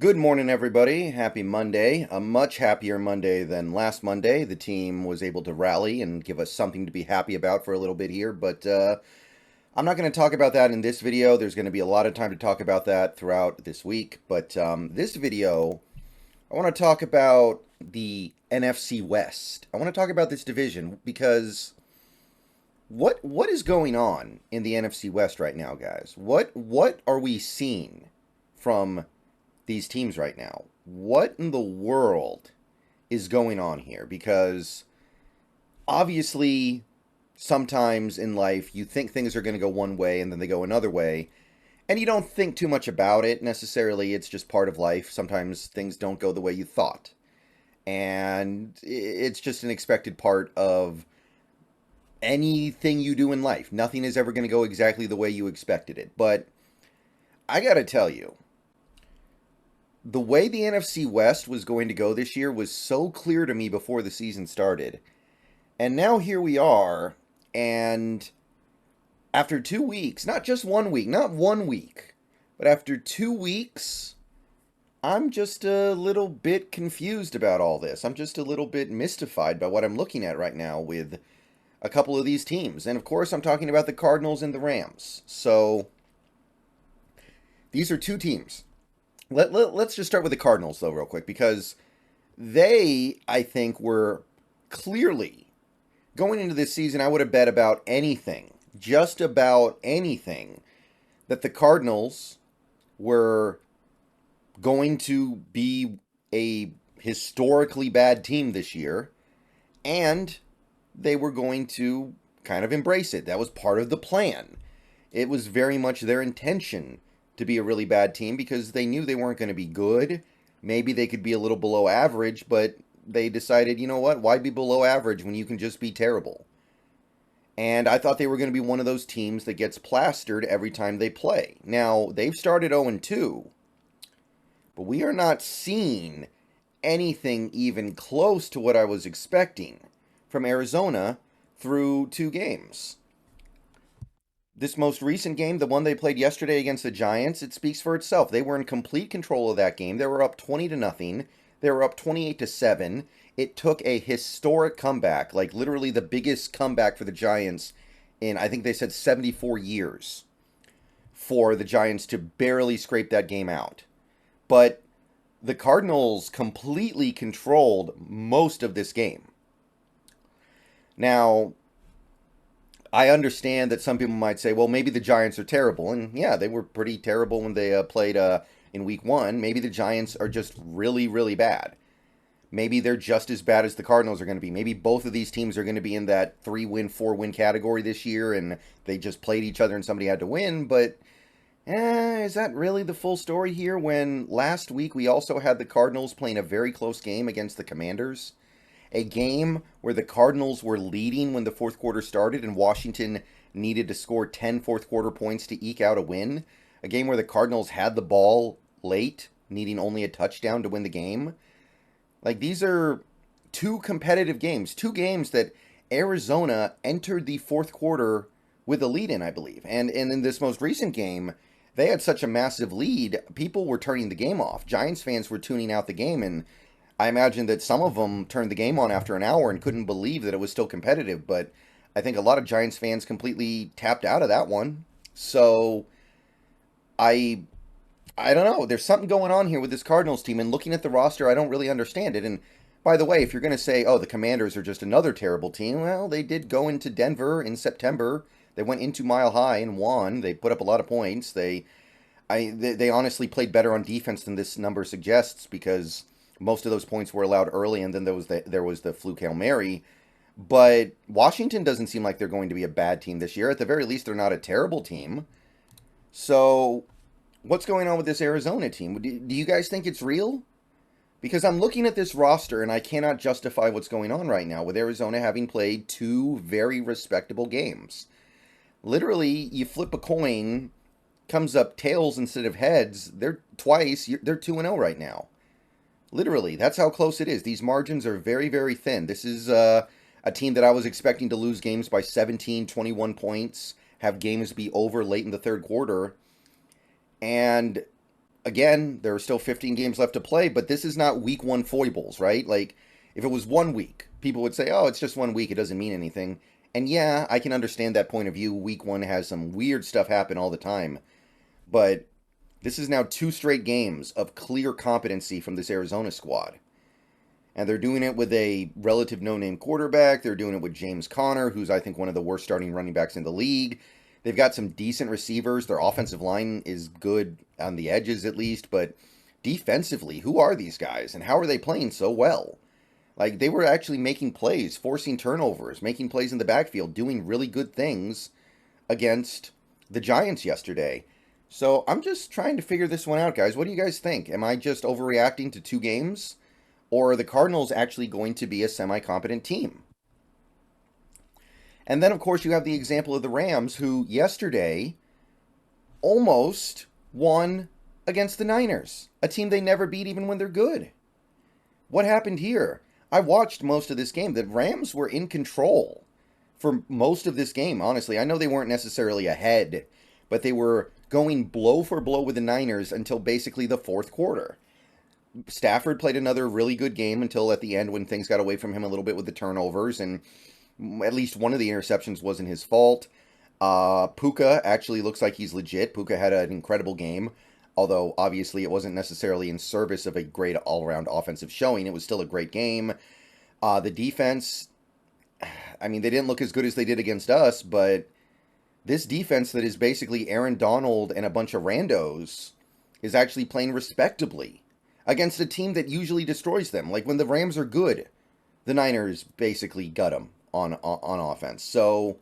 Good morning, everybody. Happy Monday. A much happier Monday than last Monday. The team was able to rally and give us something to be happy about for a little bit here, but I'm not going to talk about that in this video. There's going to be a lot of time to talk about that throughout this week, but this video, I want to talk about the NFC West. I want to talk about this division because what is going on in the NFC West right now, guys? What are we seeing from these teams right now? What in the world is going on here? Because obviously, sometimes in life, you think things are going to go one way and then they go another way, and you don't think too much about it necessarily. It's just part of life. Sometimes things don't go the way you thought, and it's just an expected part of anything you do in life. Nothing is ever going to go exactly the way you expected it. But I got to tell you, the way the NFC West was going to go this year was so clear to me before the season started. And now here we are, and after 2 weeks, not just 1 week, not 1 week, but after 2 weeks, I'm just a little bit confused about all this. I'm just a little bit mystified by what I'm looking at right now with a couple of these teams. And of course, I'm talking about the Cardinals and the Rams. So these are two teams. Let's just start with the Cardinals, though, real quick, because they, I think, were clearly going into this season. I would have bet about anything, just about anything, that the Cardinals were going to be a historically bad team this year, and they were going to kind of embrace it. That was part of the plan. It was very much their intention to be a really bad team because they knew they weren't going to be good. Maybe they could be a little below average, but they decided, you know what, why be below average when you can just be terrible? And I thought they were going to be one of those teams that gets plastered every time they play. Now, they've started 0-2, but we are not seeing anything even close to what I was expecting from Arizona through 2 games. This most recent game, the one they played yesterday against the Giants, it speaks for itself. They were in complete control of that game. They were up 20-0. They were up 28-7. It took a historic comeback, like literally the biggest comeback for the Giants in, I think they said 74 years, for the Giants to barely scrape that game out. But the Cardinals completely controlled most of this game. Now, I understand that some people might say, well, maybe the Giants are terrible. And yeah, they were pretty terrible when they played in week 1. Maybe the Giants are just really, really bad. Maybe they're just as bad as the Cardinals are going to be. Maybe both of these teams are going to be in that 3-win, 4-win category this year, and they just played each other and somebody had to win. But is that really the full story here when last week we also had the Cardinals playing a very close game against the Commanders? A game where the Cardinals were leading when the fourth quarter started and Washington needed to score 10 fourth quarter points to eke out a win. A game where the Cardinals had the ball late, needing only a touchdown to win the game. Like, these are two competitive games. Two games that Arizona entered the fourth quarter with a lead in, I believe. And in this most recent game, they had such a massive lead, people were turning the game off. Giants fans were tuning out the game, and I imagine that some of them turned the game on after an hour and couldn't believe that it was still competitive. But I think a lot of Giants fans completely tapped out of that one. So I I don't know. There's something going on here with this Cardinals team, and looking at the roster, I don't really understand it. And by the way, if you're going to say, oh, the Commanders are just another terrible team, well, they did go into Denver in September. They went into Mile High and won. They put up a lot of points. They honestly played better on defense than this number suggests because most of those points were allowed early, and then there was the fluke Hail Mary. But Washington doesn't seem like they're going to be a bad team this year. At the very least, they're not a terrible team. So, what's going on with this Arizona team? Do you guys think it's real? Because I'm looking at this roster and I cannot justify what's going on right now with Arizona having played two very respectable games. Literally, you flip a coin, comes up tails instead of heads. They're 2-0 right now. Literally, that's how close it is. These margins are very, very thin. This is a team that I was expecting to lose games by 17, 21 points, have games be over late in the third quarter. And again, there are still 15 games left to play, but this is not week one foibles, right? Like, if it was 1 week, people would say, oh, it's just 1 week, it doesn't mean anything. And yeah, I can understand that point of view. Week one has some weird stuff happen all the time. But this is now 2 straight games of clear competency from this Arizona squad. And they're doing it with a relative no-name quarterback. They're doing it with James Conner, who's, I think, one of the worst starting running backs in the league. They've got some decent receivers. Their offensive line is good on the edges, at least. But defensively, who are these guys? And how are they playing so well? Like, they were actually making plays, forcing turnovers, making plays in the backfield, doing really good things against the Giants yesterday. So I'm just trying to figure this one out, guys. What do you guys think? Am I just overreacting to 2 games? Or are the Cardinals actually going to be a semi-competent team? And then, of course, you have the example of the Rams, who yesterday almost won against the Niners, a team they never beat even when they're good. What happened here? I watched most of this game. The Rams were in control for most of this game, honestly. I know they weren't necessarily ahead, but they were going blow for blow with the Niners until basically the fourth quarter. Stafford played another really good game until at the end when things got away from him a little bit with the turnovers, and at least one of the interceptions wasn't his fault. Puka actually looks like he's legit. Puka had an incredible game, although obviously it wasn't necessarily in service of a great all-around offensive showing. It was still a great game. The defense, I mean, they didn't look as good as they did against us, but this defense that is basically Aaron Donald and a bunch of randos is actually playing respectably against a team that usually destroys them. Like, when the Rams are good, the Niners basically gut them on offense. So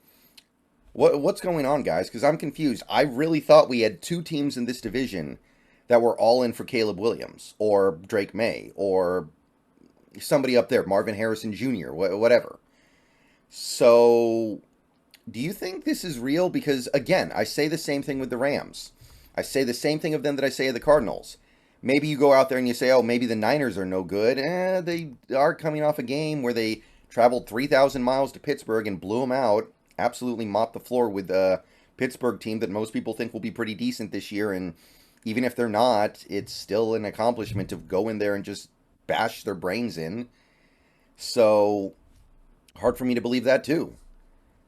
what's going on, guys? Because I'm confused. I really thought we had 2 teams in this division that were all in for Caleb Williams or Drake May or somebody up there, Marvin Harrison Jr., whatever. So do you think this is real? Because, again, I say the same thing with the Rams. I say the same thing of them that I say of the Cardinals. Maybe you go out there and you say, oh, maybe the Niners are no good. They are coming off a game where they traveled 3,000 miles to Pittsburgh and blew them out. Absolutely mopped the floor with the Pittsburgh team that most people think will be pretty decent this year. And even if they're not, it's still an accomplishment to go in there and just bash their brains in. So, hard for me to believe that too.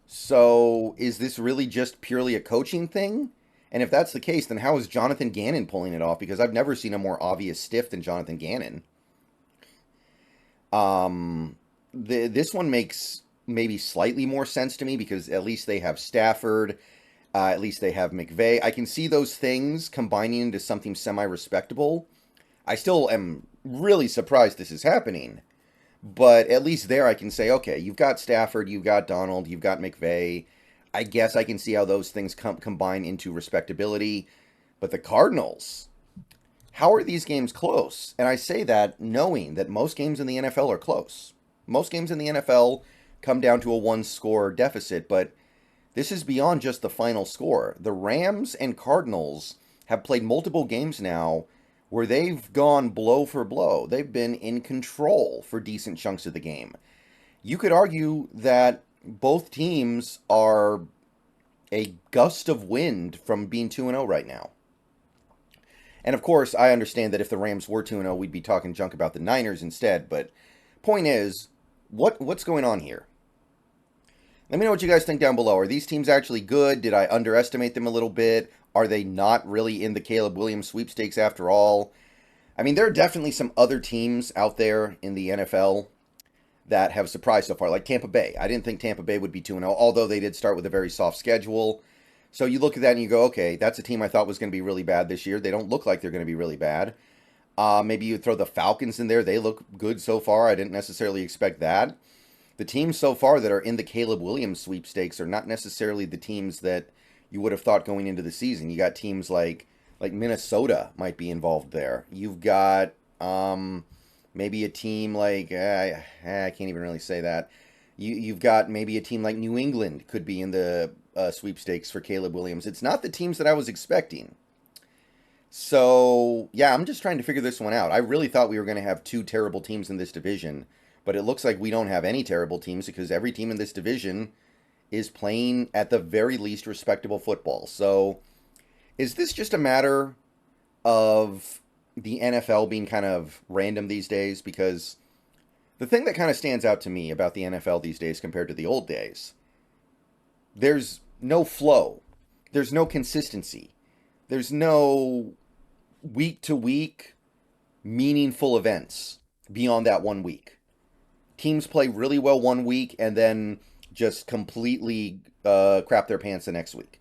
So, is this really just purely a coaching thing? And if that's the case, then how is Jonathan Gannon pulling it off? Because I've never seen a more obvious stiff than Jonathan Gannon. This one makes maybe slightly more sense to me because at least they have Stafford. At least they have McVay. I can see those things combining into something semi-respectable. I still am really surprised this is happening. But at least there I can say, okay, you've got Stafford, you've got Donald, you've got McVay. I guess I can see how those things combine into respectability. But the Cardinals, how are these games close? And I say that knowing that most games in the NFL are close. Most games in the NFL come down to a 1-score deficit, but this is beyond just the final score. The Rams and Cardinals have played multiple games now where they've gone blow for blow. They've been in control for decent chunks of the game. You could argue that both teams are a gust of wind from being 2-0 right now. And of course, I understand that if the Rams were 2-0, we'd be talking junk about the Niners instead. But point is, what's going on here? Let me know what you guys think down below. Are these teams actually good? Did I underestimate them a little bit? Are they not really in the Caleb Williams sweepstakes after all? I mean, there are definitely some other teams out there in the NFL that have surprised so far, like Tampa Bay. I didn't think Tampa Bay would be 2-0, although they did start with a very soft schedule. So you look at that and you go, okay, that's a team I thought was going to be really bad this year. They don't look like they're going to be really bad. Maybe you throw the Falcons in there. They look good so far. I didn't necessarily expect that. The teams so far that are in the Caleb Williams sweepstakes are not necessarily the teams that you would have thought going into the season. You got teams like Minnesota might be involved there. You've got maybe a team like, I can't even really say that. You've got maybe a team like New England could be in the sweepstakes for Caleb Williams. It's not the teams that I was expecting. So, yeah, I'm just trying to figure this one out. I really thought we were going to have 2 terrible teams in this division, but it looks like we don't have any terrible teams because every team in this division is playing at the very least respectable football. So, is this just a matter of the NFL being kind of random these days, because the thing that kind of stands out to me about the NFL these days compared to the old days, there's no flow. There's no consistency. There's no week to week meaningful events beyond that 1 week. Teams play really well 1 week and then just completely crap their pants the next week.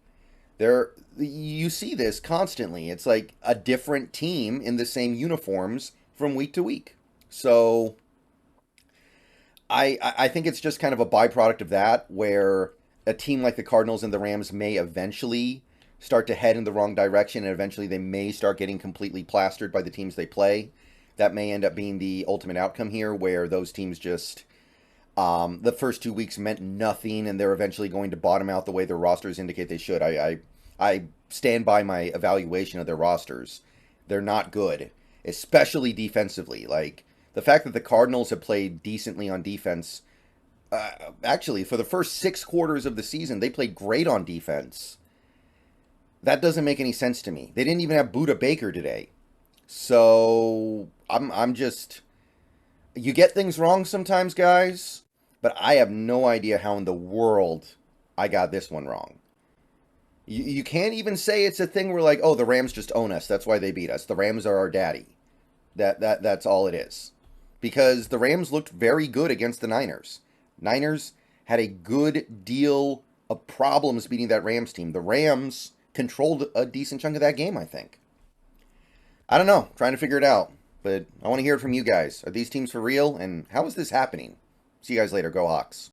There, you see this constantly. It's like a different team in the same uniforms from week to week. So I think it's just kind of a byproduct of that, where a team like the Cardinals and the Rams may eventually start to head in the wrong direction, and eventually they may start getting completely plastered by the teams they play. That may end up being the ultimate outcome here, where those teams just the first 2 weeks meant nothing, and they're eventually going to bottom out the way their rosters indicate they should. I stand by my evaluation of their rosters. They're not good, especially defensively. Like, the fact that the Cardinals have played decently on defense, actually, for the first 6 quarters of the season, they played great on defense. That doesn't make any sense to me. They didn't even have Buda Baker today. So I'm just, you get things wrong sometimes, guys, but I have no idea how in the world I got this one wrong. You can't even say it's a thing where, like, oh, the Rams just own us. That's why they beat us. The Rams are our daddy. That's all it is. Because the Rams looked very good against the Niners. Niners had a good deal of problems beating that Rams team. The Rams controlled a decent chunk of that game, I think. I don't know. Trying to figure it out. But I want to hear it from you guys. Are these teams for real? And how is this happening? See you guys later. Go Hawks.